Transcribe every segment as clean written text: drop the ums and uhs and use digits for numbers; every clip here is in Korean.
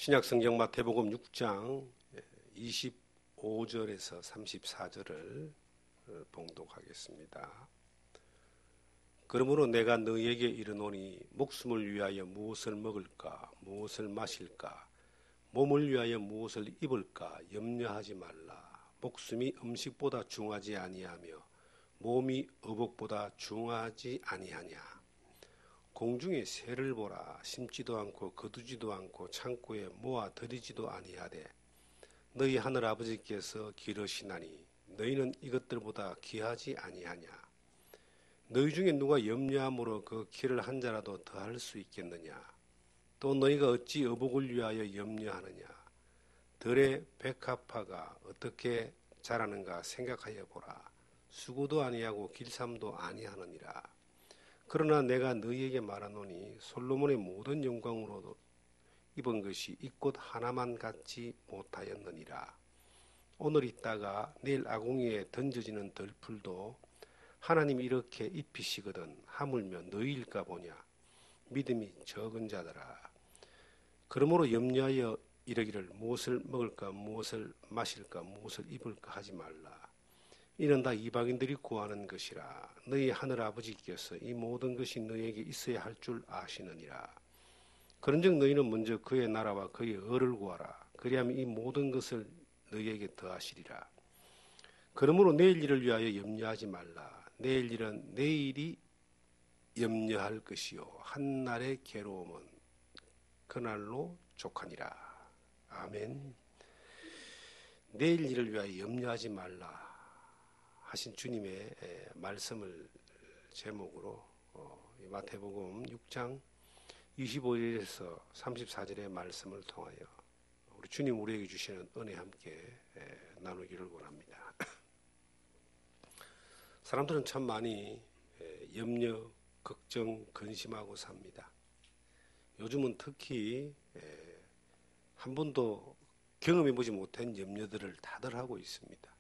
신약성경 마태복음 6장 25절에서 34절을 봉독하겠습니다. 그러므로 내가 너희에게 이르노니 목숨을 위하여 무엇을 먹을까 무엇을 마실까 몸을 위하여 무엇을 입을까 염려하지 말라. 목숨이 음식보다 중하지 아니하며 몸이 의복보다 중하지 아니하냐. 공중의 새를 보라. 심지도 않고 거두지도 않고 창고에 모아 들이지도 아니하되 너희 하늘 아버지께서 기르시나니 너희는 이것들보다 귀하지 아니하냐. 너희 중에 누가 염려함으로 그 키를 한 자라도 더할 수 있겠느냐. 또 너희가 어찌 의복을 위하여 염려하느냐. 들의 백합화가 어떻게 자라는가 생각하여 보라. 수고도 아니하고 길삼도 아니하느니라. 그러나 내가 너희에게 말하노니 솔로몬의 모든 영광으로도 입은 것이 이 꽃 하나만 갖지 못하였느니라. 오늘 있다가 내일 아궁이에 던져지는 들풀도 하나님이 이렇게 입히시거든 하물며 너희일까 보냐. 믿음이 적은 자들아. 그러므로 염려하여 이르기를 무엇을 먹을까 무엇을 마실까 무엇을 입을까 하지 말라. 이는 다 이방인들이 구하는 것이라. 너희 하늘 아버지께서 이 모든 것이 너희에게 있어야 할 줄 아시느니라. 그런즉 너희는 먼저 그의 나라와 그의 의를 구하라. 그리하면 이 모든 것을 너희에게 더하시리라. 그러므로 내일 일을 위하여 염려하지 말라. 내일 일은 내일이 염려할 것이요 한날의 괴로움은 그날로 족하니라. 아멘. 내일 일을 위하여 염려하지 말라 하신 주님의 말씀을 제목으로 마태복음 6장 25절에서 34절의 말씀을 통하여 우리 주님 우리에게 주시는 은혜 함께 나누기를 원합니다. 사람들은 참 많이 염려, 걱정, 근심하고 삽니다. 요즘은 특히 한 번도 경험해보지 못한 염려들을 다들 하고 있습니다.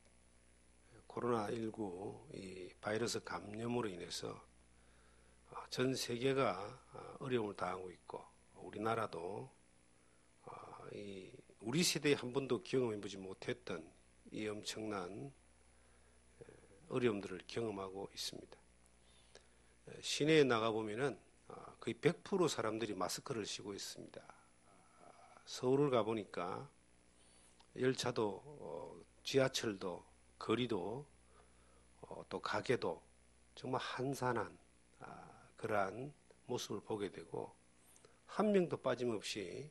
코로나19 이 바이러스 감염으로 인해서 전 세계가 어려움을 당하고 있고 우리나라도 우리 세대에 한 번도 경험해보지 못했던 이 엄청난 어려움들을 경험하고 있습니다. 시내에 나가보면은 거의 100% 사람들이 마스크를 쓰고 있습니다. 서울을 가보니까 열차도 지하철도 거리도 또 가게도 정말 한산한 그러한 모습을 보게 되고 한 명도 빠짐없이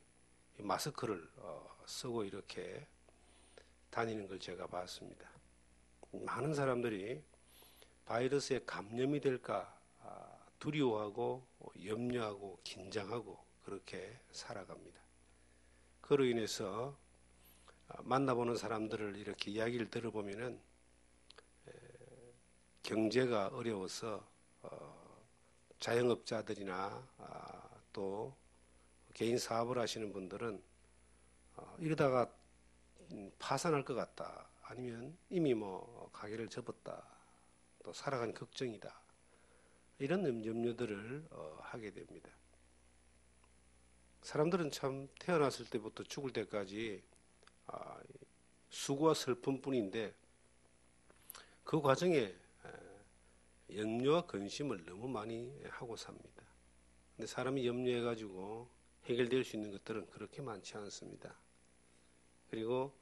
마스크를 쓰고 이렇게 다니는 걸 제가 봤습니다. 많은 사람들이 바이러스에 감염이 될까 두려워하고 염려하고 긴장하고 그렇게 살아갑니다. 그로 인해서 만나보는 사람들을 이렇게 이야기를 들어보면은 경제가 어려워서 자영업자들이나 또 개인 사업을 하시는 분들은 이러다가 파산할 것 같다. 아니면 이미 뭐 가게를 접었다. 또 살아가는 걱정이다. 이런 염려들을 하게 됩니다. 사람들은 참 태어났을 때부터 죽을 때까지 수고와 슬픔뿐인데 그 과정에 염려와 근심을 너무 많이 하고 삽니다. 근데 사람이 염려해가지고 해결될 수 있는 것들은 그렇게 많지 않습니다. 그리고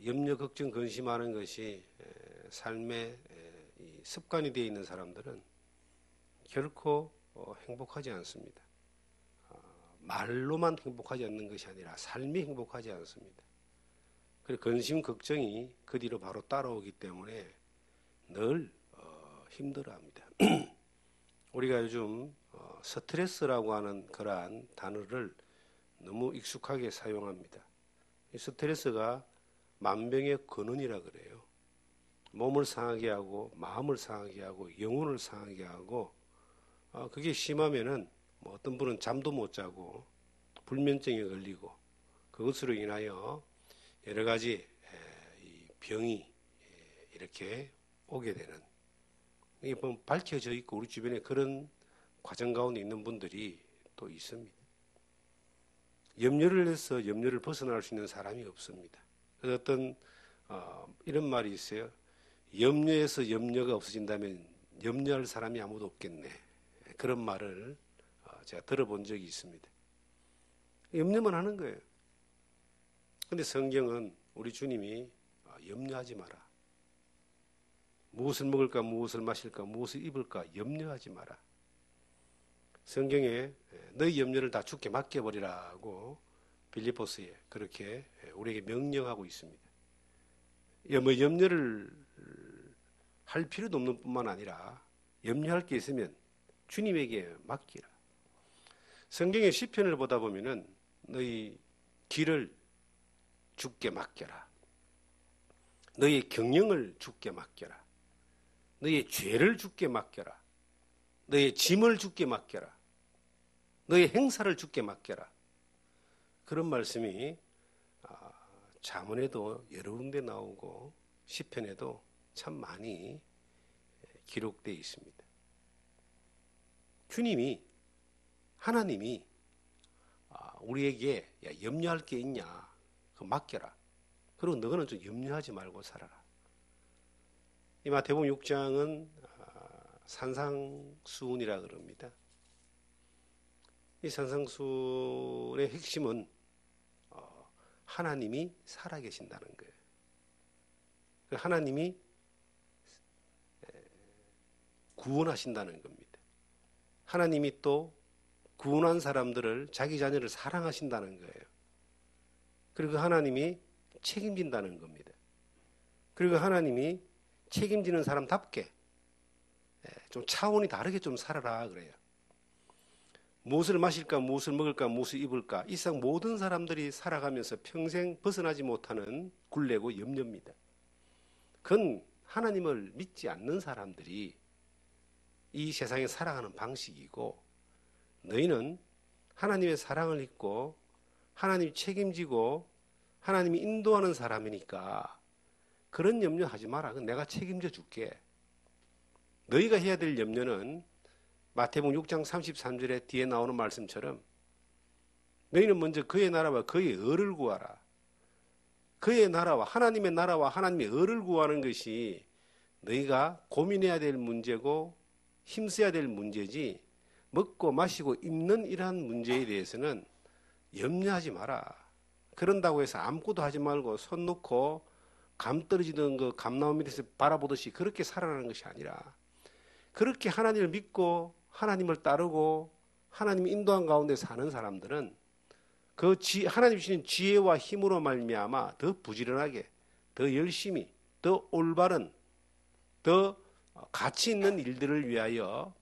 염려, 걱정, 근심하는 것이 삶의 습관이 되어 있는 사람들은 결코 행복하지 않습니다. 말로만 행복하지 않는 것이 아니라 삶이 행복하지 않습니다. 그리고 근심, 걱정이 그 뒤로 바로 따라오기 때문에 늘 힘들어합니다. 우리가 요즘 스트레스라고 하는 그러한 단어를 너무 익숙하게 사용합니다. 이 스트레스가 만병의 근원이라 그래요. 몸을 상하게 하고 마음을 상하게 하고 영혼을 상하게 하고 그게 심하면은 뭐 어떤 분은 잠도 못 자고 불면증에 걸리고 그것으로 인하여 여러 가지 병이 이렇게 오게 되는 이게 밝혀져 있고 우리 주변에 그런 과정 가운데 있는 분들이 또 있습니다. 염려를 해서 염려를 벗어날 수 있는 사람이 없습니다. 그래서 어떤 이런 말이 있어요. 염려에서 염려가 없어진다면 염려할 사람이 아무도 없겠네. 그런 말을 제가 들어본 적이 있습니다. 염려만 하는 거예요. 근데 성경은 우리 주님이 염려하지 마라. 무엇을 먹을까, 무엇을 마실까, 무엇을 입을까 염려하지 마라. 성경에 너희 염려를 다 주께 맡겨버리라고 빌립보서에 그렇게 우리에게 명령하고 있습니다. 염려를 할 필요도 없는 뿐만 아니라 염려할 게 있으면 주님에게 맡기라. 성경의 시편을 보다 보면은 너희 길을 주께 맡겨라. 너희 경영을 주께 맡겨라. 너희 죄를 주께 맡겨라. 너희 짐을 주께 맡겨라. 너희 행사를 주께 맡겨라. 그런 말씀이 잠언에도 여러 군데 나오고 시편에도 참 많이 기록되어 있습니다. 주님이 하나님이 우리에게 염려할 게 있냐? 그거 맡겨라. 그리고 너는 좀 염려하지 말고 살아라. 이 마태복음 6장은 산상수훈이라 그럽니다. 이 산상수훈의 핵심은 하나님이 살아계신다는 거예요. 하나님이 구원하신다는 겁니다. 하나님이 또 구원한 사람들을 자기 자녀를 사랑하신다는 거예요. 그리고 하나님이 책임진다는 겁니다. 그리고 하나님이 책임지는 사람답게 좀 차원이 다르게 좀 살아라 그래요. 무엇을 마실까, 무엇을 먹을까, 무엇을 입을까 이 세상 모든 사람들이 살아가면서 평생 벗어나지 못하는 굴레고 염려입니다. 그건 하나님을 믿지 않는 사람들이 이 세상에 살아가는 방식이고 너희는 하나님의 사랑을 믿고 하나님이 책임지고 하나님이 인도하는 사람이니까 그런 염려하지 마라. 그건 내가 책임져 줄게. 너희가 해야 될 염려는 마태복음 6장 33절에 뒤에 나오는 말씀처럼 너희는 먼저 그의 나라와 그의 의를 구하라. 그의 나라와 하나님의 나라와 하나님의 의를 구하는 것이 너희가 고민해야 될 문제고 힘써야 될 문제지 먹고 마시고 입는 이러한 문제에 대해서는 염려하지 마라. 그런다고 해서 아무것도 하지 말고 손 놓고 감 떨어지던 그 감나무 밑에서 바라보듯이 그렇게 살아가는 것이 아니라 그렇게 하나님을 믿고 하나님을 따르고 하나님이 인도한 가운데 사는 사람들은 그 하나님 주시는 지혜와 힘으로 말미암아 더 부지런하게, 더 열심히, 더 올바른, 더 가치 있는 일들을 위하여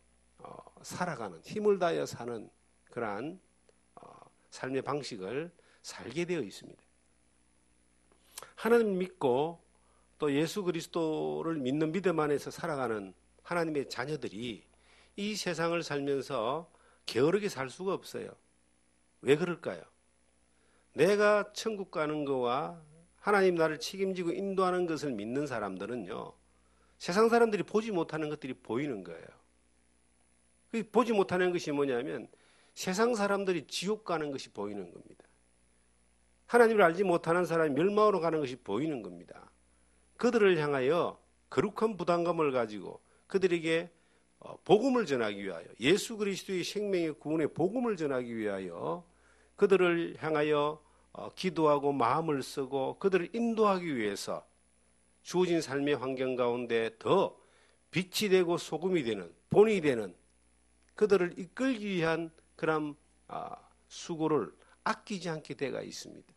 살아가는, 힘을 다하여 사는 그러한 삶의 방식을 살게 되어 있습니다. 하나님 믿고 또 예수 그리스도를 믿는 믿음 안에서 살아가는 하나님의 자녀들이 이 세상을 살면서 게으르게 살 수가 없어요. 왜 그럴까요? 내가 천국 가는 거와 하나님 나를 책임지고 인도하는 것을 믿는 사람들은요, 세상 사람들이 보지 못하는 것들이 보이는 거예요. 보지 못하는 것이 뭐냐면 세상 사람들이 지옥 가는 것이 보이는 겁니다. 하나님을 알지 못하는 사람이 멸망으로 가는 것이 보이는 겁니다. 그들을 향하여 거룩한 부담감을 가지고 그들에게 복음을 전하기 위하여 예수 그리스도의 생명의 구원의 복음을 전하기 위하여 그들을 향하여 기도하고 마음을 쓰고 그들을 인도하기 위해서 주어진 삶의 환경 가운데 더 빛이 되고 소금이 되는 본이 되는 그들을 이끌기 위한 그런 수고를 아끼지 않게 돼가 있습니다.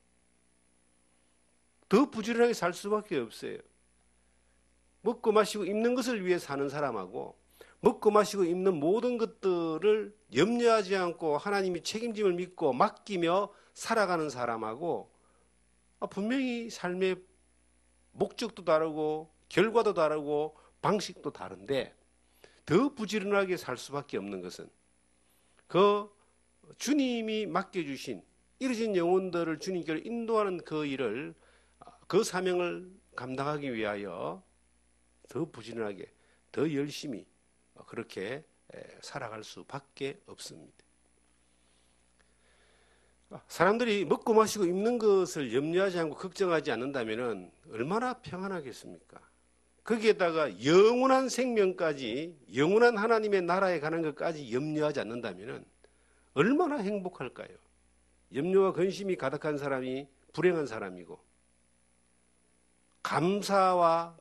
더 부지런하게 살 수밖에 없어요. 먹고 마시고 입는 것을 위해 사는 사람하고 먹고 마시고 입는 모든 것들을 염려하지 않고 하나님이 책임짐을 믿고 맡기며 살아가는 사람하고 분명히 삶의 목적도 다르고 결과도 다르고 방식도 다른데 더 부지런하게 살 수밖에 없는 것은 그 주님이 맡겨주신 이루어진 영혼들을 주님께로 인도하는 그 일을 그 사명을 감당하기 위하여 더 부지런하게 더 열심히 그렇게 살아갈 수밖에 없습니다. 사람들이 먹고 마시고 입는 것을 염려하지 않고 걱정하지 않는다면 얼마나 평안하겠습니까? 거기에다가 영원한 생명까지, 영원한 하나님의 나라에 가는 것까지 염려하지 않는다면 얼마나 행복할까요? 염려와 근심이 가득한 사람이 불행한 사람이고, 감사와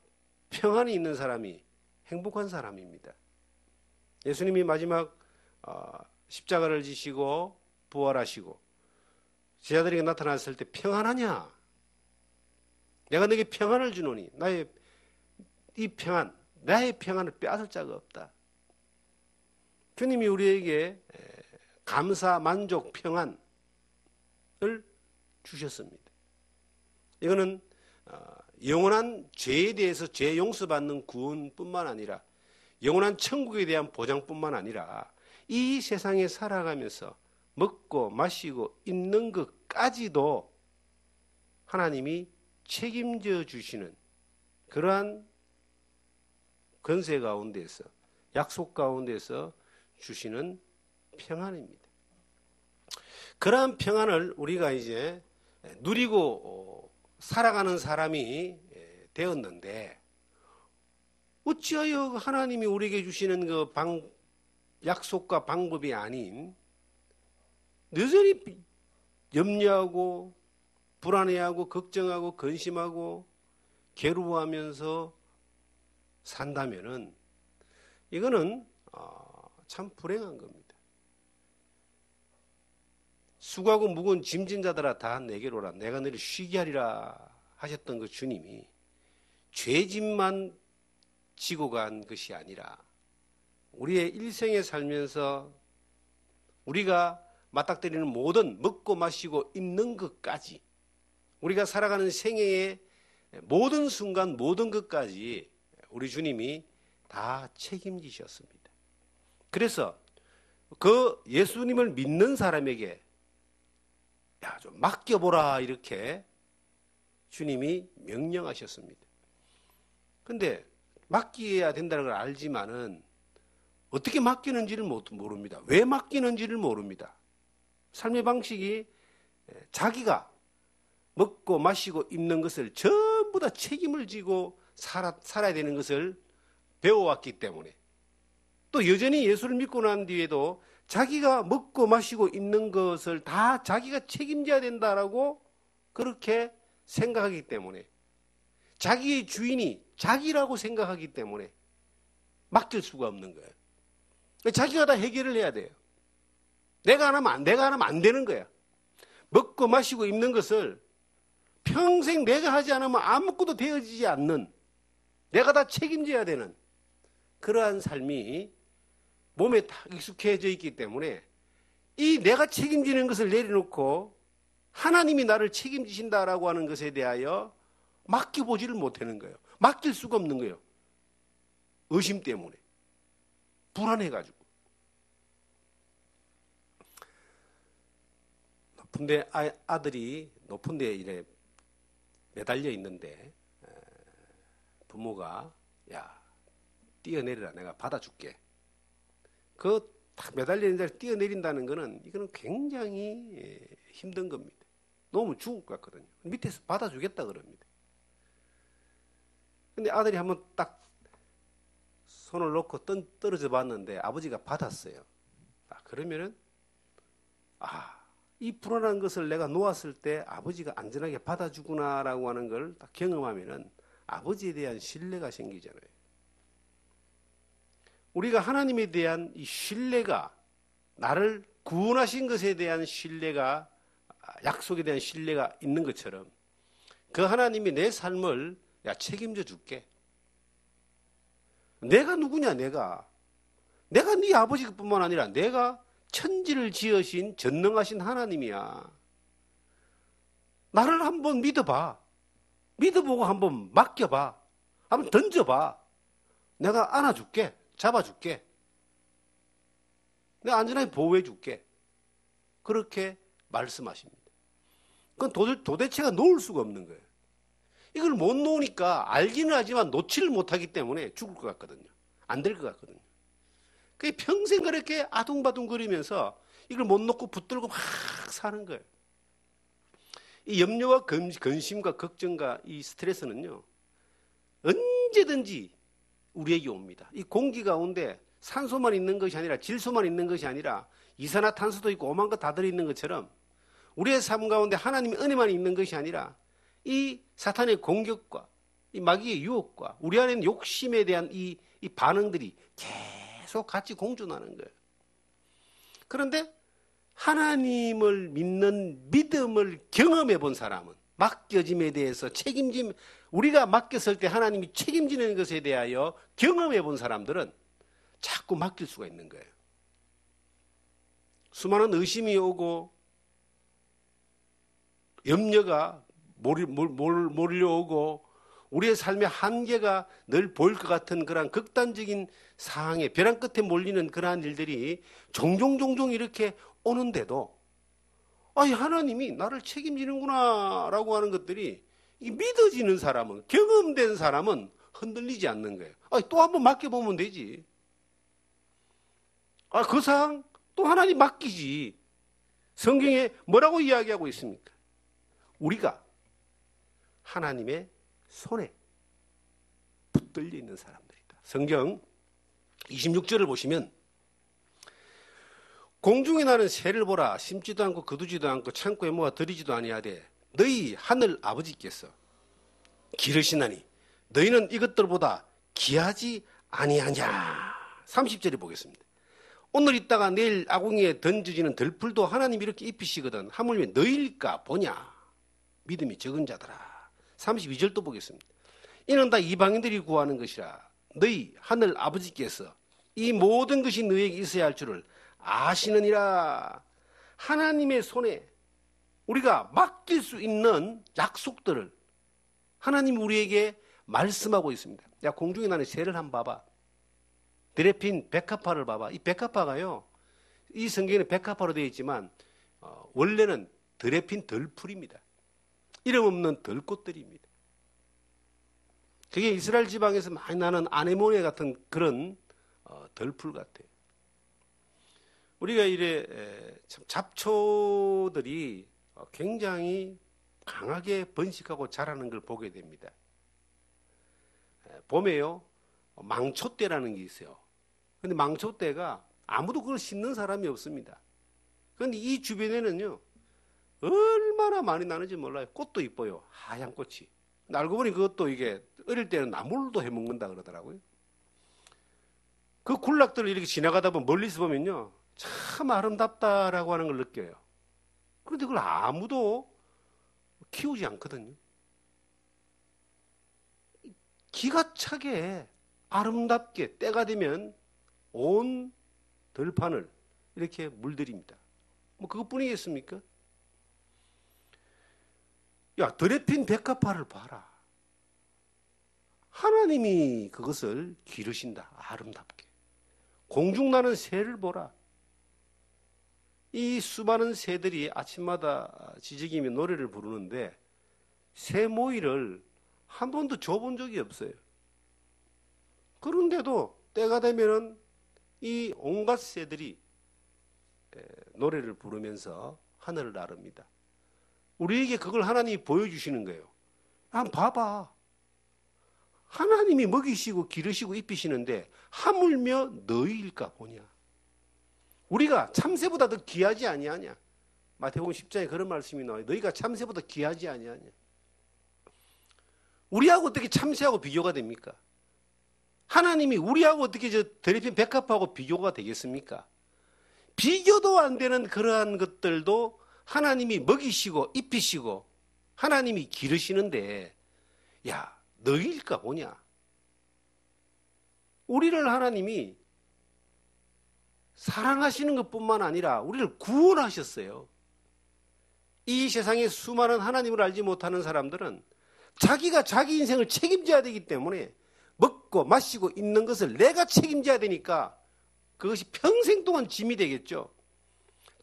평안이 있는 사람이 행복한 사람입니다. 예수님이 마지막 십자가를 지시고 부활하시고 제자들에게 나타났을 때 평안하냐? 내가 너에게 평안을 주노니 나의 이 평안, 나의 평안을 빼앗을 자가 없다. 주님이 우리에게 감사, 만족, 평안을 주셨습니다. 이거는 영원한 죄에 대해서 죄 용서받는 구원뿐만 아니라 영원한 천국에 대한 보장뿐만 아니라 이 세상에 살아가면서 먹고 마시고 입는 것까지도 하나님이 책임져 주시는 그러한 권세 가운데서, 약속 가운데서 주시는 평안입니다. 그러한 평안을 우리가 이제 누리고 살아가는 사람이 되었는데, 어찌하여 하나님이 우리에게 주시는 그 약속과 방법이 아닌 여전히 염려하고 불안해하고 걱정하고 근심하고 괴로워하면서 산다면은 이거는 참 불행한 겁니다. 수고하고 무거운 짐진 자들아 다 내게로 오라 내가 너를 쉬게 하리라 하셨던 그 주님이 죄짐만 지고 간 것이 아니라 우리의 일생에 살면서 우리가 맞닥뜨리는 모든 먹고 마시고 입는 것까지, 우리가 살아가는 생애의 모든 순간 모든 것까지 우리 주님이 다 책임지셨습니다. 그래서 그 예수님을 믿는 사람에게 야, 좀 맡겨보라 이렇게 주님이 명령하셨습니다. 근데 맡겨야 된다는 걸 알지만은 어떻게 맡기는지를 모릅니다. 왜 맡기는지를 모릅니다. 삶의 방식이 자기가 먹고 마시고 입는 것을 전부 다 책임을 지고 살아야 되는 것을 배워왔기 때문에, 또 여전히 예수를 믿고 난 뒤에도 자기가 먹고 마시고 입는 것을 다 자기가 책임져야 된다라고 그렇게 생각하기 때문에, 자기의 주인이 자기라고 생각하기 때문에 맡길 수가 없는 거예요. 자기가 다 해결을 해야 돼요. 내가 안 하면 안 되는 거야. 먹고 마시고 입는 것을 평생 내가 하지 않으면 아무것도 되어지지 않는, 내가 다 책임져야 되는 그러한 삶이 몸에 딱 익숙해져 있기 때문에 이 내가 책임지는 것을 내려놓고 하나님이 나를 책임지신다라고 하는 것에 대하여 맡겨보지를 못하는 거예요. 맡길 수가 없는 거예요. 의심 때문에. 불안해가지고. 높은데 아들이 높은데 이래 매달려 있는데 부모가 야 뛰어내리라 내가 받아줄게. 그 딱 매달려 있는 자리에 뛰어내린다는 거는 이거는 굉장히 힘든 겁니다. 너무 죽을 것 같거든요. 밑에서 받아주겠다 그럽니다. 근데 아들이 한번 딱 손을 놓고 떨어져 봤는데 아버지가 받았어요. 그러면은 이 불안한 것을 내가 놓았을 때 아버지가 안전하게 받아주구나라고 하는 걸 딱 경험하면은 아버지에 대한 신뢰가 생기잖아요. 우리가 하나님에 대한 이 신뢰가, 나를 구원하신 것에 대한 신뢰가, 약속에 대한 신뢰가 있는 것처럼 그 하나님이 내 삶을 책임져 줄게. 내가 누구냐, 내가 네 아버지뿐만 아니라 내가 천지를 지으신 전능하신 하나님이야. 나를 한번 믿어봐. 믿어보고 한번 맡겨봐. 한번 던져봐. 내가 안아줄게. 잡아줄게. 내가 안전하게 보호해줄게. 그렇게 말씀하십니다. 그건 도대체가 놓을 수가 없는 거예요. 이걸 못 놓으니까 알기는 하지만 놓지를 못하기 때문에 죽을 것 같거든요. 안 될 것 같거든요. 그게 평생 그렇게 아둥바둥거리면서 이걸 못 놓고 붙들고 막 사는 거예요. 이 염려와 근심과 걱정과 이 스트레스는요, 언제든지 우리에게 옵니다. 이 공기 가운데 산소만 있는 것이 아니라 질소만 있는 것이 아니라 이산화탄소도 있고 오만 것 다 들어있는 것처럼 우리의 삶 가운데 하나님의 은혜만 있는 것이 아니라 이 사탄의 공격과 이 마귀의 유혹과 우리 안에 있는 욕심에 대한 이 반응들이 계속 같이 공존하는 거예요. 그런데 하나님을 믿는 믿음을 경험해 본 사람은 맡겨짐에 대해서 책임짐, 우리가 맡겼을 때 하나님이 책임지는 것에 대하여 경험해 본 사람들은 자꾸 맡길 수가 있는 거예요. 수많은 의심이 오고 염려가 몰려오고 우리의 삶의 한계가 늘 보일 것 같은 그러한 극단적인 상황에 벼랑 끝에 몰리는 그러한 일들이 종종 이렇게 오는데도 아니 하나님이 나를 책임지는구나 라고 하는 것들이 믿어지는 사람은, 경험된 사람은 흔들리지 않는 거예요. 또 한번 맡겨보면 되지. 그 상황 또 하나님 맡기지. 성경에 뭐라고 이야기하고 있습니까? 우리가 하나님의 손에 붙들려 있는 사람들이다. 성경 26절을 보시면 공중에 나는 새를 보라. 심지도 않고 거두지도 않고 창고에 모아 들이지도 아니하되 너희 하늘 아버지께서 기르시나니 너희는 이것들보다 귀하지 아니하냐. 30절에 보겠습니다. 오늘 있다가 내일 아궁이에 던져지는 들풀도 하나님이 이렇게 입히시거든 하물며 너희일까 보냐. 믿음이 적은 자들아. 32절도 보겠습니다. 이는 다 이방인들이 구하는 것이라 너희 하늘 아버지께서 이 모든 것이 너희에게 있어야 할 줄을 아시느니라. 하나님의 손에 우리가 맡길 수 있는 약속들을 하나님이 우리에게 말씀하고 있습니다. 야, 공중에 나는 새를 한번 봐봐. 들에 핀 백합화를 봐봐. 이 백합화가요, 이 성경에는 백합화로 되어 있지만 원래는 들에 핀 들풀입니다. 이름 없는 들꽃들입니다. 그게 이스라엘 지방에서 많이 나는 아네모네 같은 그런 들풀 같아요. 우리가 이래 잡초들이 굉장히 강하게 번식하고 자라는 걸 보게 됩니다. 봄에요, 망초대라는 게 있어요. 근데 망초대가 아무도 그걸 심는 사람이 없습니다. 그런데 이 주변에는요, 얼마나 많이 나는지 몰라요. 꽃도 이뻐요. 하얀 꽃이. 알고 보니 그것도 이게 어릴 때는 나물도 해 먹는다 그러더라고요. 그 군락들을 이렇게 지나가다 보면 멀리서 보면요, 참 아름답다라고 하는 걸 느껴요. 그런데 그걸 아무도 키우지 않거든요. 기가 차게 아름답게 때가 되면 온 들판을 이렇게 물들입니다. 뭐 그것뿐이겠습니까? 야, 들에 핀 백합화를 봐라. 하나님이 그것을 기르신다. 아름답게. 공중 나는 새를 보라. 이 수많은 새들이 아침마다 지저귀며 노래를 부르는데 새 모이를 한 번도 줘본 적이 없어요. 그런데도 때가 되면은 이 온갖 새들이 노래를 부르면서 하늘을 나릅니다. 우리에게 그걸 하나님이 보여주시는 거예요. 한번 봐봐. 하나님이 먹이시고 기르시고 입히시는데 하물며 너희일까 보냐. 우리가 참새보다 더 귀하지 아니하냐. 마태복음 10장에 그런 말씀이 나와요. 너희가 참새보다 귀하지 아니하냐. 우리하고 어떻게 참새하고 비교가 됩니까? 하나님이 우리하고 어떻게 저 드레핀 백합하고 비교가 되겠습니까? 비교도 안 되는 그러한 것들도 하나님이 먹이시고 입히시고 하나님이 기르시는데 야, 너희일까 보냐. 우리를 하나님이 사랑하시는 것뿐만 아니라 우리를 구원하셨어요. 이 세상에 수많은 하나님을 알지 못하는 사람들은 자기가 자기 인생을 책임져야 되기 때문에 먹고 마시고 입는 것을 내가 책임져야 되니까 그것이 평생 동안 짐이 되겠죠.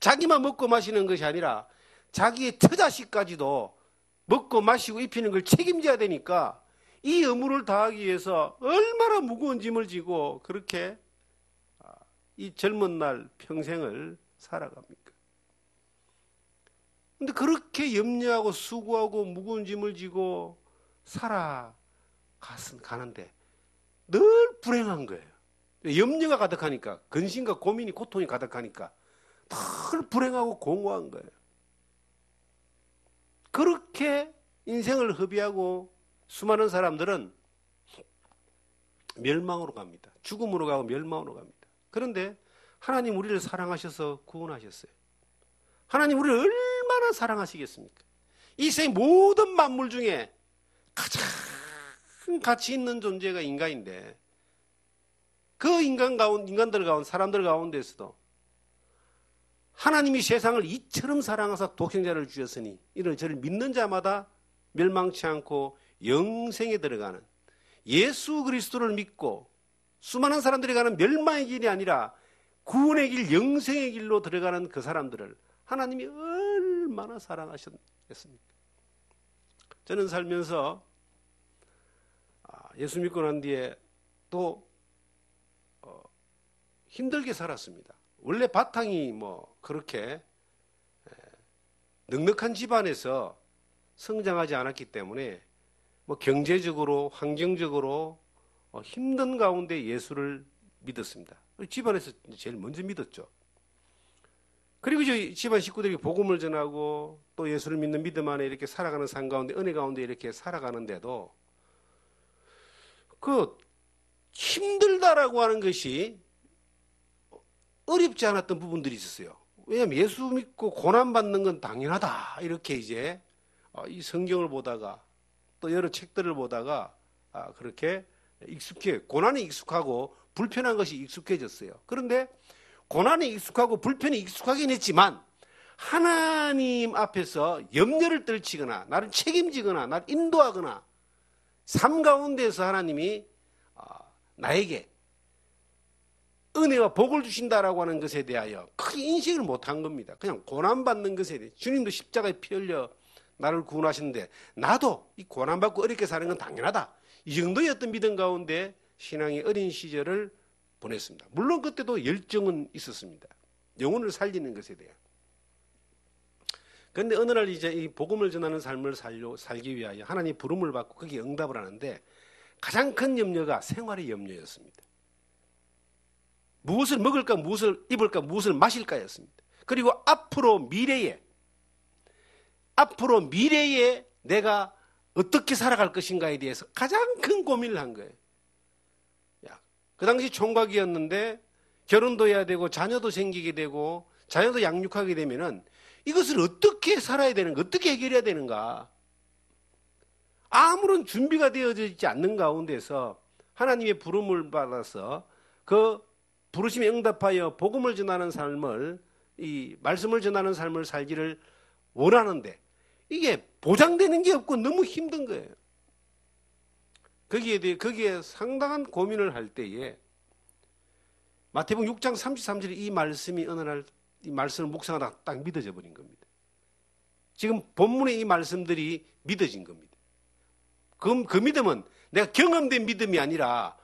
자기만 먹고 마시는 것이 아니라 자기의 처자식까지도 먹고 마시고 입히는 걸 책임져야 되니까 이 의무를 다하기 위해서 얼마나 무거운 짐을 지고 그렇게 이 젊은 날 평생을 살아갑니까? 근데 그렇게 염려하고 수고하고 무거운 짐을 지고 살아가는데 늘 불행한 거예요. 염려가 가득하니까, 근심과 고민이, 고통이 가득하니까 늘 불행하고 공허한 거예요. 그렇게 인생을 허비하고 수많은 사람들은 멸망으로 갑니다. 죽음으로 가고 멸망으로 갑니다. 그런데 하나님 우리를 사랑하셔서 구원하셨어요. 하나님 우리를 얼마나 사랑하시겠습니까? 이 세상 모든 만물 중에 가장 가치 있는 존재가 인간인데, 그 인간들 가운데, 사람들 가운데서도 하나님이 세상을 이처럼 사랑하사 독생자를 주셨으니 이를 저를 믿는 자마다 멸망치 않고 영생에 들어가는, 예수 그리스도를 믿고 수많은 사람들이 가는 멸망의 길이 아니라 구원의 길, 영생의 길로 들어가는 그 사람들을 하나님이 얼마나 사랑하셨겠습니까? 저는 살면서 예수 믿고 난 뒤에 또 힘들게 살았습니다. 원래 바탕이 그렇게 넉넉한 집안에서 성장하지 않았기 때문에 경제적으로, 환경적으로 힘든 가운데 예수를 믿었습니다. 집안에서 제일 먼저 믿었죠. 그리고 집안 식구들이 복음을 전하고 또 예수를 믿는 믿음 안에 이렇게 살아가는 삶 가운데, 은혜 가운데 이렇게 살아가는데도 그 힘들다라고 하는 것이 어렵지 않았던 부분들이 있었어요. 왜냐하면 예수 믿고 고난받는 건 당연하다, 이렇게 이제 이 성경을 보다가 또 여러 책들을 보다가 그렇게 고난에 익숙하고 불편한 것이 익숙해졌어요. 그런데 고난에 익숙하고 불편에 익숙하긴 했지만 하나님 앞에서 염려를 떨치거나 나를 책임지거나 나를 인도하거나 삶 가운데서 하나님이 나에게 은혜와 복을 주신다라고 하는 것에 대하여 크게 인식을 못한 겁니다. 그냥 고난받는 것에 대해, 주님도 십자가에 피 흘려 나를 구원하시는데 나도 이 고난받고 어렵게 사는 건 당연하다, 이 정도의 어떤 믿음 가운데 신앙의 어린 시절을 보냈습니다. 물론 그때도 열정은 있었습니다. 영혼을 살리는 것에 대한. 그런데 어느 날 이제 이 복음을 전하는 삶을 살기 위하여 하나님 부름을 받고 거기에 응답을 하는데 가장 큰 염려가 생활의 염려였습니다. 무엇을 먹을까, 무엇을 입을까, 무엇을 마실까였습니다. 그리고 앞으로 미래에 내가 어떻게 살아갈 것인가에 대해서 가장 큰 고민을 한 거예요. 그 당시 총각이었는데 결혼도 해야 되고 자녀도 생기게 되고 자녀도 양육하게 되면은 이것을 어떻게 살아야 되는가, 어떻게 해결해야 되는가, 아무런 준비가 되어져 있지 않는 가운데서 하나님의 부름을 받아서 그 부르심에 응답하여 복음을 전하는 삶을, 이 말씀을 전하는 삶을 살기를 원하는데 이게 보장되는 게 없고 너무 힘든 거예요. 거기에 상당한 고민을 할 때에 마태복음 6장 33절에 이 말씀이 어느 날 이 말씀을 묵상하다가 딱 믿어져 버린 겁니다. 지금 본문의 이 말씀들이 믿어진 겁니다. 그 믿음은 내가 경험된 믿음이 아니라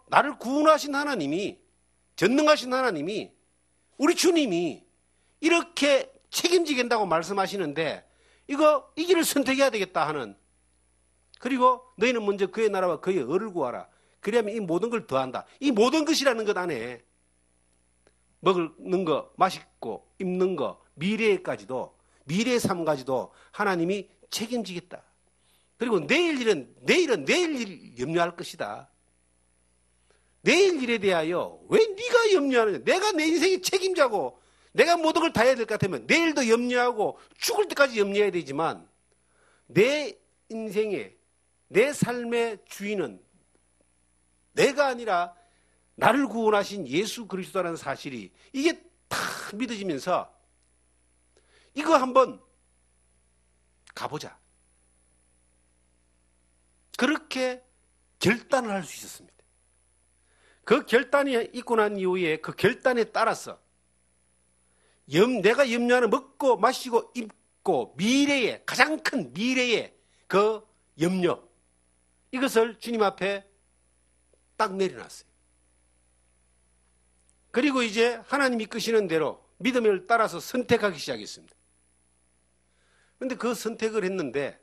나를 구원하신 하나님이, 전능하신 하나님이, 우리 주님이 이렇게 책임지겠다고 말씀하시는데 이 길을 선택해야 되겠다 하는, 그리고 너희는 먼저 그의 나라와 그의 의를 구하라. 그러면 이 모든 걸 더한다. 이 모든 것이라는 것 안에 먹는 거, 마시고 입는 거, 미래의 삶까지도 하나님이 책임지겠다. 그리고 내일 일 염려할 것이다. 내일 일에 대하여 왜 네가 염려하느냐? 내가 내 인생의 책임자고 내가 모든 걸 다 해야 될 것 같으면 내일도 염려하고 죽을 때까지 염려해야 되지만 내 인생의, 내 삶의 주인은 내가 아니라 나를 구원하신 예수 그리스도라는 사실이 이게 다 믿어지면서 이거 한번 가보자. 그렇게 결단을 할 수 있었습니다. 그 결단이 있고 난 이후에 그 결단에 따라서 내가 염려하는 먹고 마시고 입고 미래의, 가장 큰 미래의 그 염려, 이것을 주님 앞에 딱 내려놨어요. 그리고 이제 하나님이 이끄시는 대로 믿음을 따라서 선택하기 시작했습니다. 그런데 그 선택을 했는데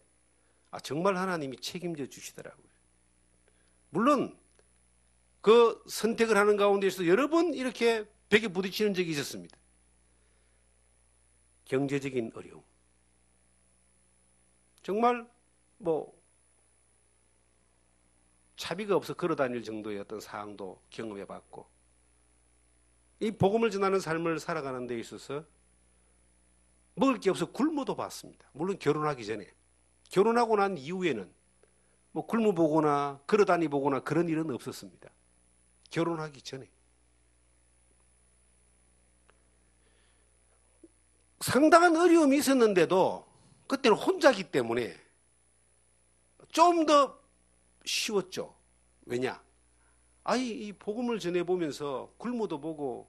정말 하나님이 책임져 주시더라고요. 물론 그 선택을 하는 가운데서 여러 번 이렇게 벽에 부딪히는 적이 있었습니다. 경제적인 어려움. 정말 차비가 없어 걸어 다닐 정도의 어떤 상황도 경험해 봤고, 이 복음을 전하는 삶을 살아가는 데 있어서 먹을 게 없어 굶어도 봤습니다. 물론 결혼하기 전에. 결혼하고 난 이후에는 굶어 보거나 걸어 다니 보거나 그런 일은 없었습니다. 결혼하기 전에. 상당한 어려움이 있었는데도 그때는 혼자기 때문에 좀 더 쉬웠죠. 왜냐? 이 복음을 전해보면서 굶어도 보고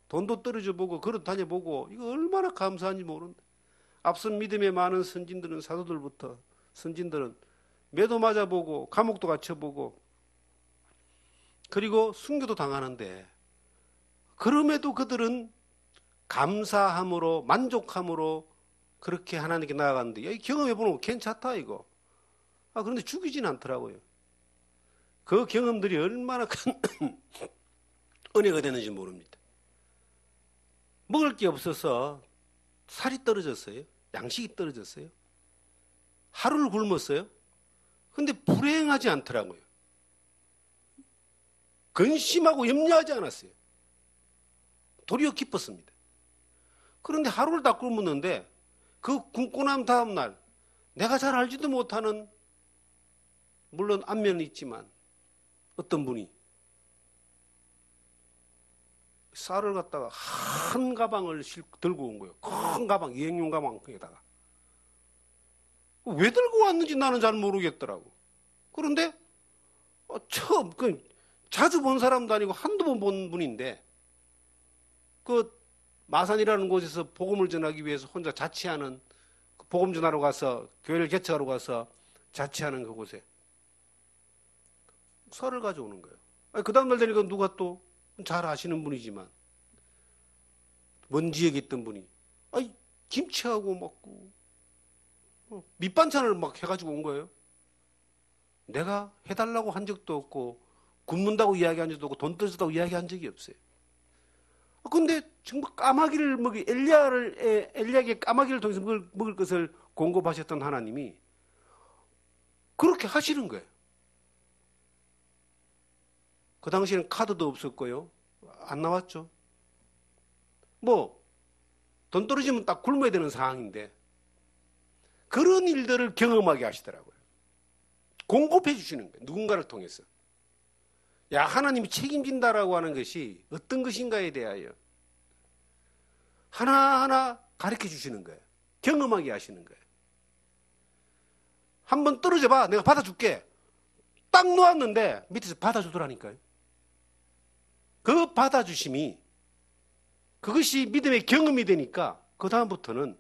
돈도 떨어져 보고 걸어 다녀보고 이거 얼마나 감사한지 모른다. 앞선 믿음의 많은 선진들은, 사도들부터 선진들은 매도 맞아보고 감옥도 갇혀보고 그리고 순교도 당하는데, 그럼에도 그들은 감사함으로 만족함으로 그렇게 하나님께 나아가는데, 경험해보면 괜찮다 이거. 그런데 죽이진 않더라고요. 그 경험들이 얼마나 큰 은혜가 되는지 모릅니다. 먹을 게 없어서 살이 떨어졌어요. 양식이 떨어졌어요. 하루를 굶었어요. 근데 불행하지 않더라고요. 근심하고 염려하지 않았어요. 도리어 기뻤습니다. 그런데 하루를 다 굶었는데 그 굶고 난 다음 날 내가 잘 알지도 못하는, 물론 안면은 있지만 어떤 분이 쌀을 갖다가 한 가방을 들고 온 거예요. 큰 가방, 여행용 가방에다가. 왜 들고 왔는지 나는 잘 모르겠더라고. 그런데 처음, 자주 본 사람도 아니고 한두 번 본 분인데, 그 마산이라는 곳에서 복음을 전하기 위해서 혼자 자취하는, 복음 전하러 가서, 교회를 개척하러 가서 자취하는 그곳에 쌀을 가져오는 거예요. 그 다음날 되니까 누가 또 잘 아시는 분이지만, 먼 지역에 있던 분이, 김치하고 먹고, 밑반찬을 막 해가지고 온 거예요. 내가 해달라고 한 적도 없고, 굶는다고 이야기한 적도 없고, 돈 떨어졌다고 이야기한 적이 없어요. 근데 정말 까마귀를 엘리야에게 까마귀를 통해서 먹을 것을 공급하셨던 하나님이 그렇게 하시는 거예요. 그 당시에는 카드도 없었고요. 안 나왔죠. 돈 떨어지면 딱 굶어야 되는 상황인데, 그런 일들을 경험하게 하시더라고요. 공급해 주시는 거예요. 누군가를 통해서. 하나님이 책임진다라고 하는 것이 어떤 것인가에 대하여 하나하나 가르쳐 주시는 거예요. 경험하게 하시는 거예요. 한번 떨어져 봐. 내가 받아줄게. 딱 놓았는데 밑에서 받아주더라니까요. 그 받아주심이, 그것이 믿음의 경험이 되니까 그 다음부터는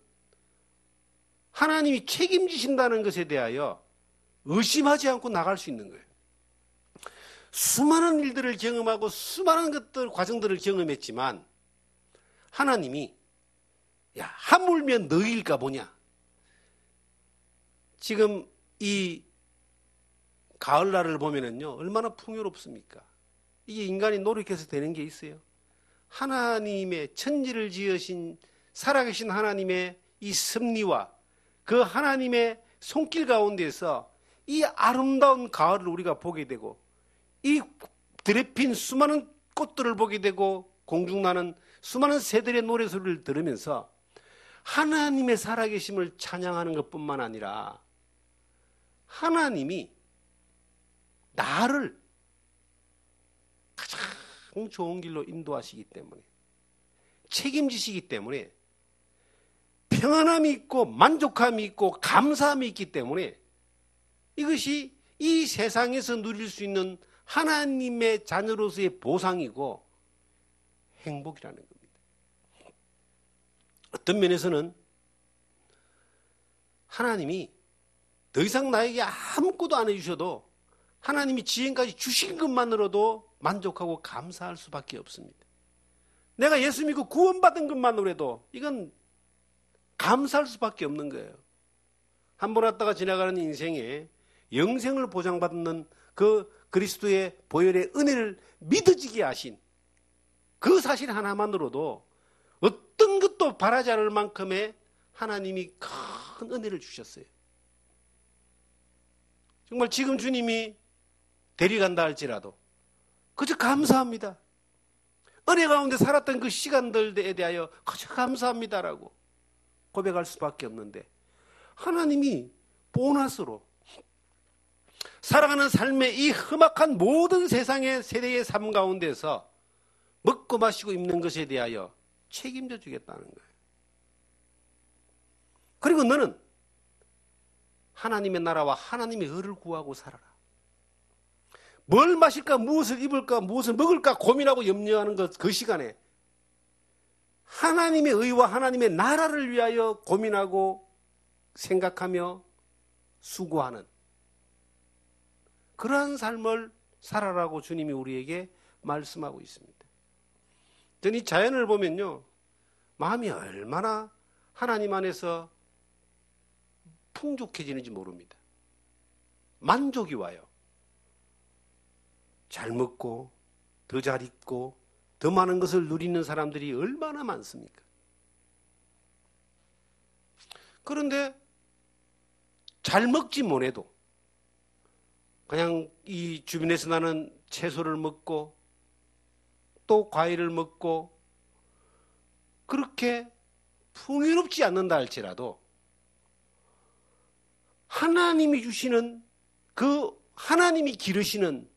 하나님이 책임지신다는 것에 대하여 의심하지 않고 나갈 수 있는 거예요. 수많은 일들을 경험하고 수많은 과정들을 경험했지만 하나님이 하물며 너희일까 보냐. 지금 이 가을날을 보면은요, 얼마나 풍요롭습니까? 이게 인간이 노력해서 되는 게 있어요. 하나님의 천지를 지으신 살아계신 하나님의 이 섭리와 그 하나님의 손길 가운데서 이 아름다운 가을을 우리가 보게 되고, 이 들에 핀 수많은 꽃들을 보게 되고, 공중나는 수많은 새들의 노래소리를 들으면서 하나님의 살아계심을 찬양하는 것뿐만 아니라 하나님이 나를 가장 좋은 길로 인도하시기 때문에, 책임지시기 때문에 평안함이 있고 만족함이 있고 감사함이 있기 때문에 이것이 이 세상에서 누릴 수 있는 하나님의 자녀로서의 보상이고 행복이라는 겁니다. 어떤 면에서는 하나님이 더 이상 나에게 아무것도 안 해주셔도 하나님이 지금까지 주신 것만으로도 만족하고 감사할 수밖에 없습니다. 내가 예수 믿고 구원받은 것만으로도 이건 감사할 수밖에 없는 거예요. 한 번 왔다가 지나가는 인생에 영생을 보장받는 그 그리스도의 보혈의 은혜를 믿어지게 하신 그 사실 하나만으로도 어떤 것도 바라지 않을 만큼의 하나님이 큰 은혜를 주셨어요. 정말 지금 주님이 데려간다 할지라도 그저 감사합니다. 은혜 가운데 살았던 그 시간들에 대하여 그저 감사합니다라고 고백할 수밖에 없는데, 하나님이 보너스로 살아가는 삶의 이 험악한 모든 세상의 세대의 삶 가운데서 먹고 마시고 입는 것에 대하여 책임져 주겠다는 거예요. 그리고 너는 하나님의 나라와 하나님의 의를 구하고 살아라. 뭘 마실까, 무엇을 입을까, 무엇을 먹을까 고민하고 염려하는 그 시간에 하나님의 의와 하나님의 나라를 위하여 고민하고 생각하며 수고하는 그러한 삶을 살아라고 주님이 우리에게 말씀하고 있습니다. 저는 이 자연을 보면요, 마음이 얼마나 하나님 안에서 풍족해지는지 모릅니다. 만족이 와요. 잘 먹고 더 잘 입고 더 많은 것을 누리는 사람들이 얼마나 많습니까? 그런데 잘 먹지 못해도 그냥 이 주변에서 나는 채소를 먹고 또 과일을 먹고 그렇게 풍요롭지 않는다 할지라도 하나님이 주시는 그 하나님이 기르시는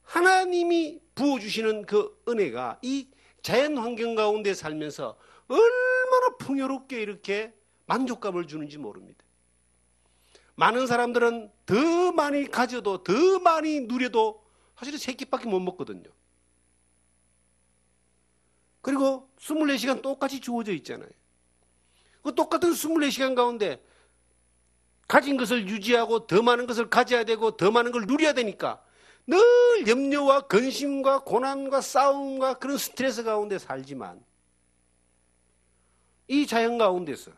하나님이 부어주시는 그 은혜가 이 자연 환경 가운데 살면서 얼마나 풍요롭게 이렇게 만족감을 주는지 모릅니다. 많은 사람들은 더 많이 가져도 더 많이 누려도 사실은 3끼밖에 못 먹거든요. 그리고 24시간 똑같이 주어져 있잖아요. 그 똑같은 24시간 가운데 가진 것을 유지하고 더 많은 것을 가져야 되고 더 많은 걸 누려야 되니까 늘 염려와 근심과 고난과 싸움과 그런 스트레스 가운데 살지만 이 자연 가운데서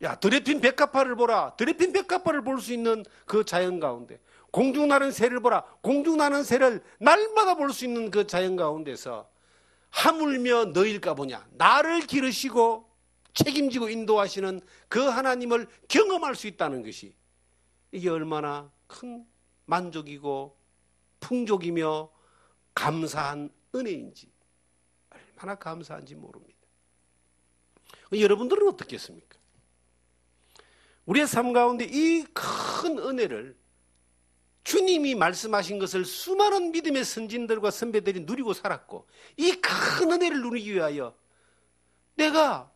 야, 드레핀 백합화를 보라. 드레핀 백합화를 볼 수 있는 그 자연 가운데 공중 나는 새를 보라. 공중 나는 새를 날마다 볼 수 있는 그 자연 가운데서 하물며 너일까 보냐. 나를 기르시고 책임지고 인도하시는 그 하나님을 경험할 수 있다는 것이 이게 얼마나 큰 만족이고 풍족이며 감사한 은혜인지 얼마나 감사한지 모릅니다. 여러분들은 어떻겠습니까? 우리의 삶 가운데 이 큰 은혜를 주님이 말씀하신 것을 수많은 믿음의 선진들과 선배들이 누리고 살았고 이 큰 은혜를 누리기 위하여 내가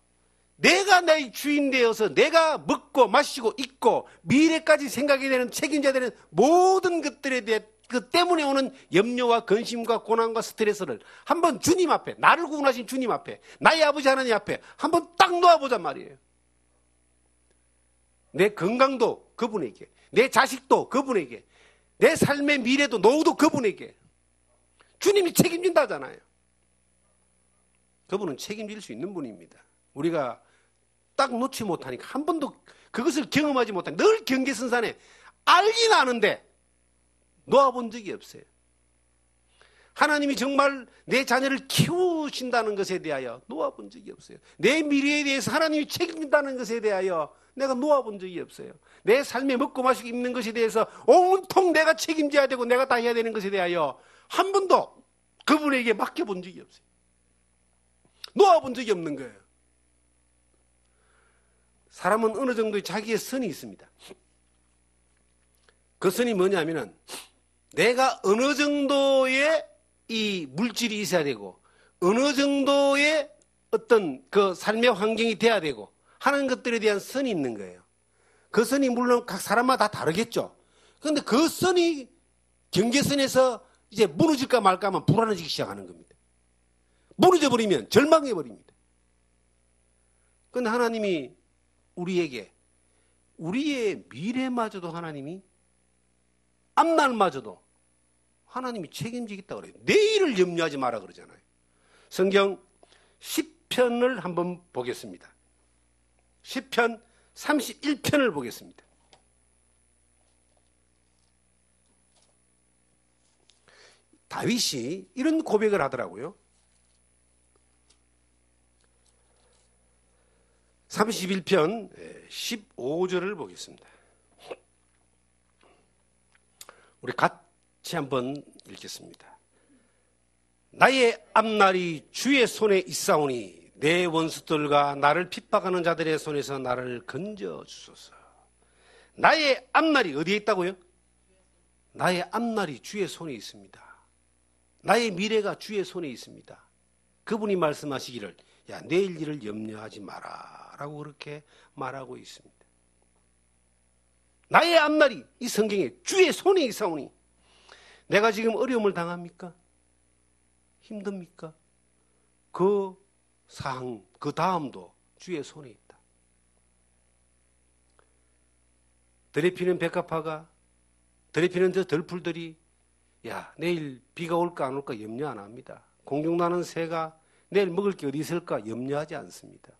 내 주인 되어서 내가 먹고 마시고 입고 미래까지 생각이 되는 책임져야 되는 모든 것들에 대해 그 때문에 오는 염려와 근심과 고난과 스트레스를 한번 주님 앞에, 나를 구원하신 주님 앞에, 나의 아버지 하나님 앞에 한번 딱 놓아보잔 말이에요. 내 건강도 그분에게, 내 자식도 그분에게, 내 삶의 미래도 노후도 그분에게 주님이 책임진다잖아요. 그분은 책임질 수 있는 분입니다. 우리가 딱 놓지 못하니까 한 번도 그것을 경험하지 못하니까 늘 경계선산에 알긴 아는데 놓아본 적이 없어요. 하나님이 정말 내 자녀를 키우신다는 것에 대하여 놓아본 적이 없어요. 내 미래에 대해서 하나님이 책임진다는 것에 대하여 내가 놓아본 적이 없어요. 내 삶에 먹고 마시고 입는 것에 대해서 온통 내가 책임져야 되고 내가 다 해야 되는 것에 대하여 한 번도 그분에게 맡겨본 적이 없어요. 놓아본 적이 없는 거예요. 사람은 어느 정도의 자기의 선이 있습니다. 그 선이 뭐냐면은 내가 어느 정도의 이 물질이 있어야 되고 어느 정도의 어떤 그 삶의 환경이 돼야 되고 하는 것들에 대한 선이 있는 거예요. 그 선이 물론 각 사람마다 다 다르겠죠. 그런데 그 선이 경계선에서 이제 무너질까 말까 하면 불안해지기 시작하는 겁니다. 무너져버리면 절망해버립니다. 그런데 하나님이 우리에게 우리의 미래마저도 하나님이 앞날마저도 하나님이 책임지겠다고 그래요. 내일을 염려하지 마라 그러잖아요. 성경 10편을 한번 보겠습니다. 10편 31편을 보겠습니다. 다윗이 이런 고백을 하더라고요. 31편 15절을 보겠습니다. 우리 같이 한번 읽겠습니다. 나의 앞날이 주의 손에 있사오니 내 원수들과 나를 핍박하는 자들의 손에서 나를 건져 주소서. 나의 앞날이 어디에 있다고요? 나의 앞날이 주의 손에 있습니다. 나의 미래가 주의 손에 있습니다. 그분이 말씀하시기를 야 내일 일을 염려하지 마라 라고 그렇게 말하고 있습니다. 나의 앞날이 이 성경에 주의 손에 있사오니 내가 지금 어려움을 당합니까? 힘듭니까? 그 상황, 그 다음도 주의 손에 있다. 들에 피는 백합화가, 들에 피는 저 들풀들이 야 내일 비가 올까 안 올까 염려 안 합니다. 공중나는 새가 내일 먹을 게 어디 있을까 염려하지 않습니다.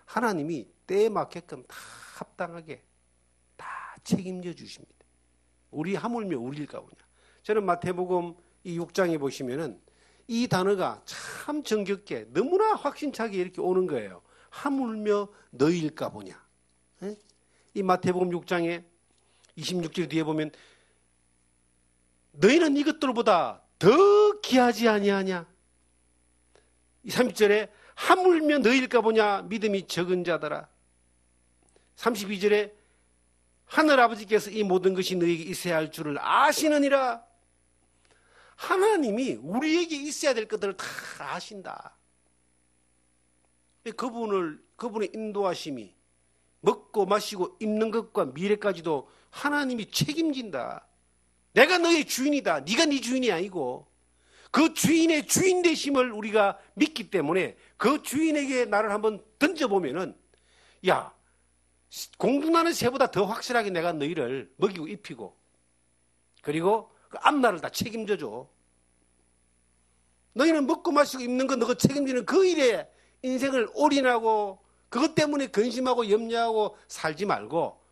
하나님이 때에 맞게끔 다 합당하게 다 책임져 주십니다. 우리 하물며 우리일까 보냐. 저는 마태복음 이 6장에 보시면은 이 단어가 참 정겹게 너무나 확신차게 이렇게 오는 거예요. 하물며 너희일까 보냐. 이 마태복음 6장에 26절 뒤에 보면 너희는 이것들보다 더 귀하지 아니하냐. 이 30절에 하물며 너희일까 보냐 믿음이 적은 자들아. 32절에 하늘아버지께서 이 모든 것이 너희에게 있어야 할 줄을 아시느니라. 하나님이 우리에게 있어야 될 것들을 다 아신다. 그분의 인도하심이 먹고 마시고 입는 것과 미래까지도 하나님이 책임진다. 내가 너의 주인이다. 네가 네 주인이 아니고 그 주인의 주인 되심을 우리가 믿기 때문에 그 주인에게 나를 한번 던져보면은 야 공중나는 새보다 더 확실하게 내가 너희를 먹이고 입히고 그리고 그 앞날을 다 책임져줘. 너희는 먹고 마시고 입는 거 너가 책임지는 그 일에 인생을 올인하고 그것 때문에 근심하고 염려하고 살지 말고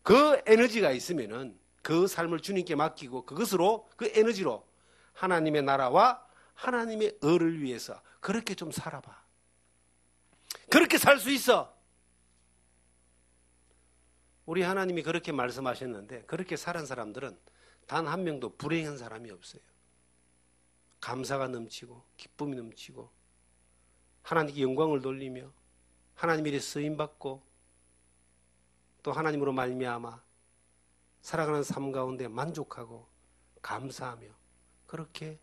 그 에너지가 있으면은 그 삶을 주님께 맡기고 그것으로 그 에너지로 하나님의 나라와 하나님의 의를 위해서 그렇게 좀 살아봐. 그렇게 살 수 있어. 우리 하나님이 그렇게 말씀하셨는데 그렇게 살은 사람들은 단 한 명도 불행한 사람이 없어요. 감사가 넘치고 기쁨이 넘치고 하나님께 영광을 돌리며 하나님 일에 쓰임받고 또 하나님으로 말미암아 살아가는 삶 가운데 만족하고 감사하며 그렇게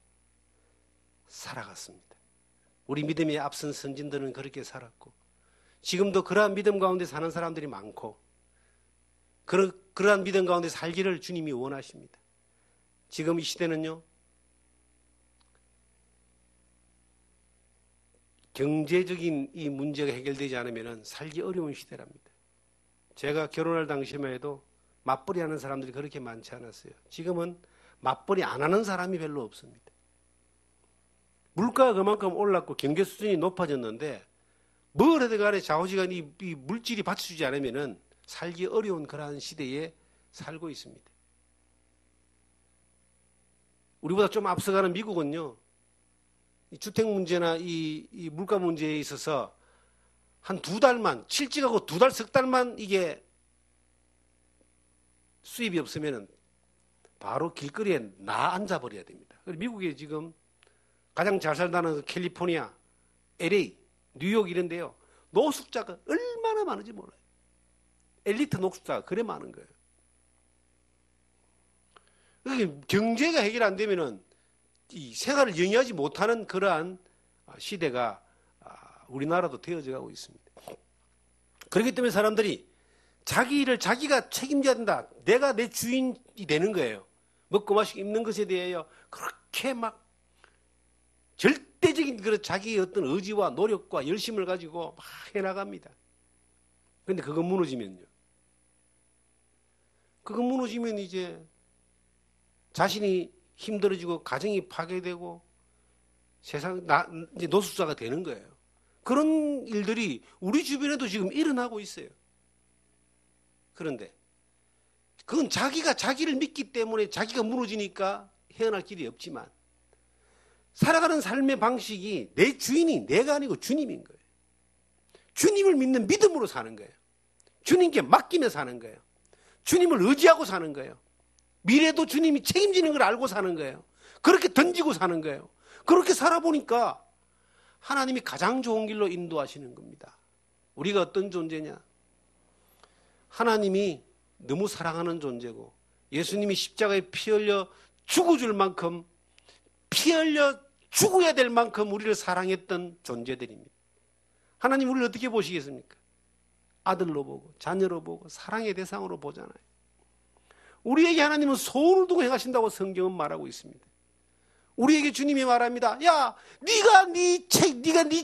살아갔습니다. 우리 믿음에 앞선 선진들은 그렇게 살았고 지금도 그러한 믿음 가운데 사는 사람들이 많고 그러한 믿음 가운데 살기를 주님이 원하십니다. 지금 이 시대는요 경제적인 이 문제가 해결되지 않으면 살기 어려운 시대랍니다. 제가 결혼할 당시만 해도 맞벌이 하는 사람들이 그렇게 많지 않았어요. 지금은 맞벌이 안 하는 사람이 별로 없습니다. 물가가 그만큼 올랐고 경제 수준이 높아졌는데 뭘 해도 간에 좌우지간이 이 물질이 받쳐주지 않으면 살기 어려운 그러한 시대에 살고 있습니다. 우리보다 좀 앞서가는 미국은요 이 주택 문제나 이 물가 문제에 있어서 한 2달만 실직하고 2달 석 달만 이게 수입이 없으면 바로 길거리에 나 앉아버려야 됩니다. 미국에 지금 가장 잘 살다는 캘리포니아, LA, 뉴욕 이런데요. 노숙자가 얼마나 많은지 몰라요. 엘리트 노숙자가 그래 많은 거예요. 경제가 해결 안 되면은 이 생활을 영위하지 못하는 그러한 시대가 우리나라도 되어져 가고 있습니다. 그렇기 때문에 사람들이 자기 일을 자기가 책임져야 된다. 내가 내 주인이 되는 거예요. 먹고 마시고 입는 것에 대하여 그렇게 막 절대적인 그런 자기의 어떤 의지와 노력과 열심을 가지고 막 해나갑니다. 그런데 그거 무너지면요. 그거 무너지면 이제 자신이 힘들어지고 가정이 파괴되고 세상 이제 노숙자가 되는 거예요. 그런 일들이 우리 주변에도 지금 일어나고 있어요. 그런데 그건 자기가 자기를 믿기 때문에 자기가 무너지니까 헤어날 길이 없지만 살아가는 삶의 방식이 내 주인이 내가 아니고 주님인 거예요. 주님을 믿는 믿음으로 사는 거예요. 주님께 맡기며 사는 거예요. 주님을 의지하고 사는 거예요. 미래도 주님이 책임지는 걸 알고 사는 거예요. 그렇게 던지고 사는 거예요. 그렇게 살아보니까 하나님이 가장 좋은 길로 인도하시는 겁니다. 우리가 어떤 존재냐? 하나님이 너무 사랑하는 존재고 예수님이 십자가에 피 흘려 죽어줄 만큼 피 흘려 죽어야 될 만큼 우리를 사랑했던 존재들입니다. 하나님 우리를 어떻게 보시겠습니까? 아들로 보고 자녀로 보고 사랑의 대상으로 보잖아요. 우리에게 하나님은 소원을 두고 행하신다고 성경은 말하고 있습니다. 우리에게 주님이 말합니다. 야, 네가 네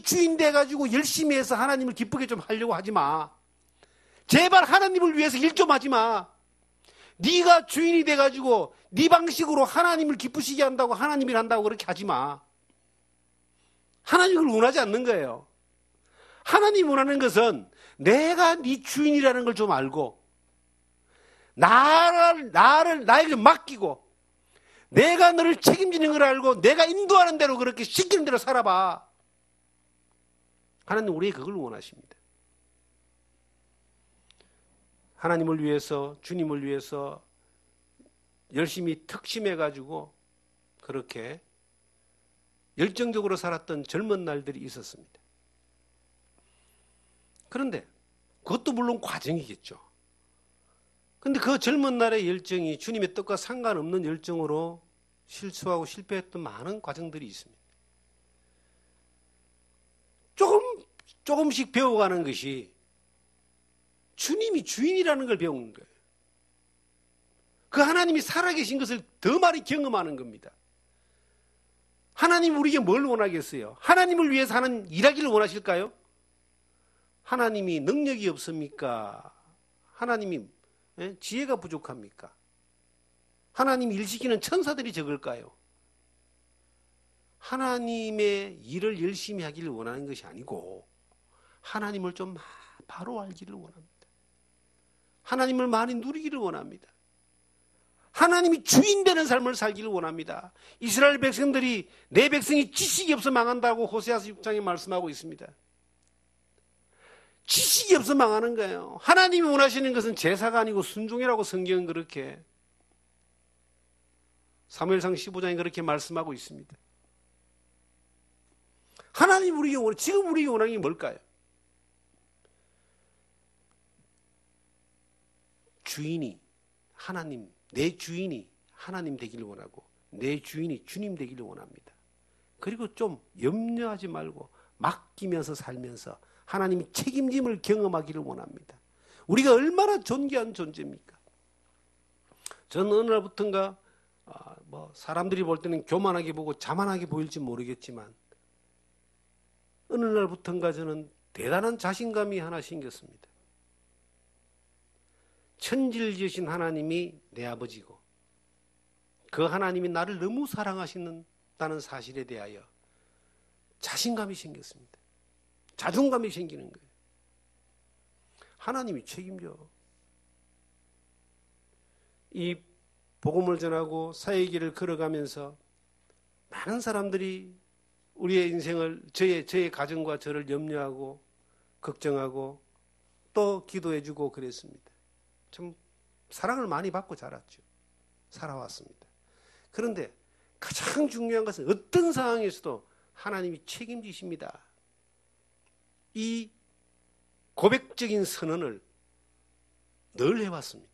주인 돼가지고 열심히 해서 하나님을 기쁘게 좀 하려고 하지 마. 제발 하나님을 위해서 일 좀 하지 마. 네가 주인이 돼가지고 네 방식으로 하나님을 기쁘시게 한다고 하나님 일 한다고 그렇게 하지 마. 하나님을 원하지 않는 거예요. 하나님 원하는 것은 내가 네 주인이라는 걸 좀 알고 나에게 맡기고 내가 너를 책임지는 걸 알고 내가 인도하는 대로 그렇게 시키는 대로 살아봐. 하나님 우리에게 그걸 원하십니다. 하나님을 위해서 주님을 위해서 열심히 특심해가지고 그렇게 열정적으로 살았던 젊은 날들이 있었습니다. 그런데 그것도 물론 과정이겠죠. 그런데 그 젊은 날의 열정이 주님의 뜻과 상관없는 열정으로 실수하고 실패했던 많은 과정들이 있습니다. 조금씩 배워가는 것이 주님이 주인이라는 걸 배우는 거예요. 그 하나님이 살아계신 것을 더 많이 경험하는 겁니다. 하나님 우리에게 뭘 원하겠어요? 하나님을 위해서 하는 일하기를 원하실까요? 하나님이 능력이 없습니까? 하나님이 지혜가 부족합니까? 하나님이 일시키는 천사들이 적을까요? 하나님의 일을 열심히 하기를 원하는 것이 아니고 하나님을 좀 바로 알기를 원합니다. 하나님을 많이 누리기를 원합니다. 하나님이 주인 되는 삶을 살기를 원합니다. 이스라엘 백성들이 내 백성이 지식이 없어 망한다고 호세아서 6장에 말씀하고 있습니다. 지식이 없어 망하는 거예요. 하나님이 원하시는 것은 제사가 아니고 순종이라고 성경은 그렇게 사무엘상 15장에 그렇게 말씀하고 있습니다. 하나님 우리에게 지금 우리에게 원하는 게 뭘까요? 주인이 하나님, 내 주인이 하나님 되기를 원하고 내 주인이 주님 되기를 원합니다. 그리고 좀 염려하지 말고 맡기면서 살면서 하나님이 책임짐을 경험하기를 원합니다. 우리가 얼마나 존귀한 존재입니까? 저는 어느 날부터인가 사람들이 볼 때는 교만하게 보고 자만하게 보일지 모르겠지만 어느 날부터인가 저는 대단한 자신감이 하나 생겼습니다. 천지를 지으신 하나님이 내 아버지고 그 하나님이 나를 너무 사랑하신다는 사실에 대하여 자신감이 생겼습니다. 자존감이 생기는 거예요. 하나님이 책임져. 이 복음을 전하고 사회의 길을 걸어가면서 많은 사람들이 우리의 인생을 저의 가정과 저를 염려하고 걱정하고 또 기도해주고 그랬습니다. 참 사랑을 많이 받고 자랐죠. 살아왔습니다. 그런데 가장 중요한 것은 어떤 상황에서도 하나님이 책임지십니다. 이 고백적인 선언을 늘 해왔습니다.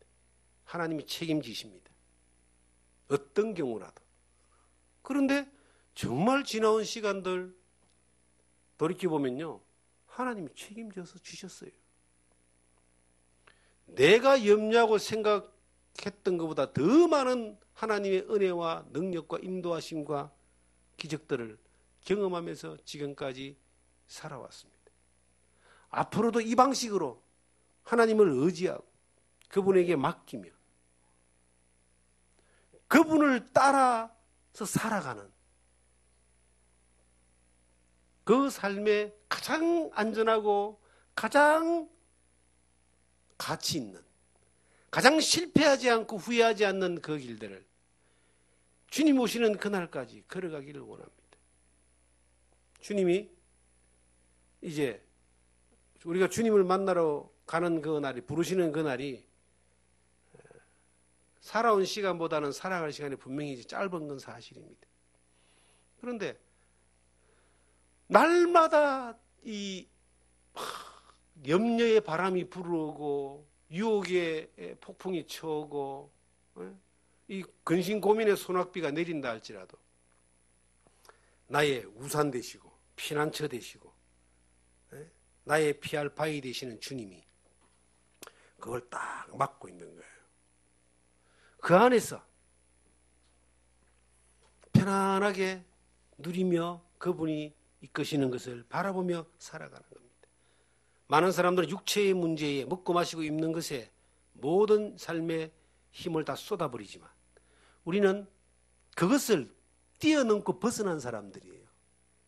하나님이 책임지십니다. 어떤 경우라도. 그런데 정말 지나온 시간들 돌이켜보면요. 하나님이 책임져서 주셨어요. 내가 염려하고 생각했던 것보다 더 많은 하나님의 은혜와 능력과 인도하심과 기적들을 경험하면서 지금까지 살아왔습니다. 앞으로도 이 방식으로 하나님을 의지하고 그분에게 맡기며 그분을 따라서 살아가는 그 삶의 가장 안전하고 가장 가치 있는 가장 실패하지 않고 후회하지 않는 그 길들을 주님 오시는 그날까지 걸어가기를 원합니다. 주님이 이제 우리가 주님을 만나러 가는 그 날이, 부르시는 그 날이 살아온 시간보다는 살아갈 시간이 분명히 짧은 건 사실입니다. 그런데 날마다 이 염려의 바람이 불어오고 유혹의 폭풍이 쳐오고 이 근심 고민의 소낙비가 내린다 할지라도 나의 우산 되시고 피난처 되시고 나의 피할 바위 되시는 주님이 그걸 딱 막고 있는 거예요. 그 안에서 편안하게 누리며 그분이 이끄시는 것을 바라보며 살아가는 겁니다. 많은 사람들은 육체의 문제에, 먹고 마시고 입는 것에 모든 삶의 힘을 다 쏟아버리지만 우리는 그것을 뛰어넘고 벗어난 사람들이에요.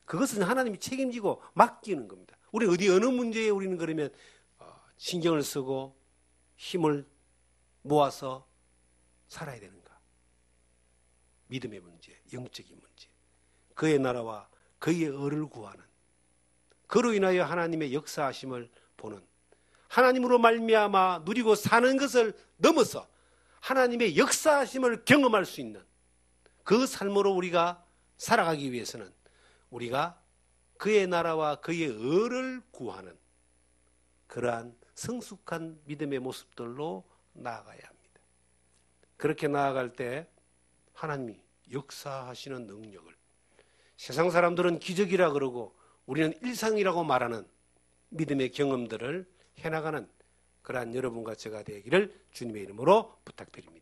그것은 하나님이 책임지고 맡기는 겁니다. 우리 어느 문제에 우리는 그러면 신경을 쓰고 힘을 모아서 살아야 되는가? 믿음의 문제, 영적인 문제, 그의 나라와 그의 의를 구하는, 그로 인하여 하나님의 역사하심을 보는, 하나님으로 말미암아 누리고 사는 것을 넘어서 하나님의 역사하심을 경험할 수 있는 그 삶으로 우리가 살아가기 위해서는 우리가 그의 나라와 그의 의를 구하는 그러한 성숙한 믿음의 모습들로 나아가야 합니다. 그렇게 나아갈 때 하나님이 역사하시는 능력을, 세상 사람들은 기적이라 그러고 우리는 일상이라고 말하는 믿음의 경험들을 해나가는 그러한 여러분과 제가 되기를 주님의 이름으로 부탁드립니다.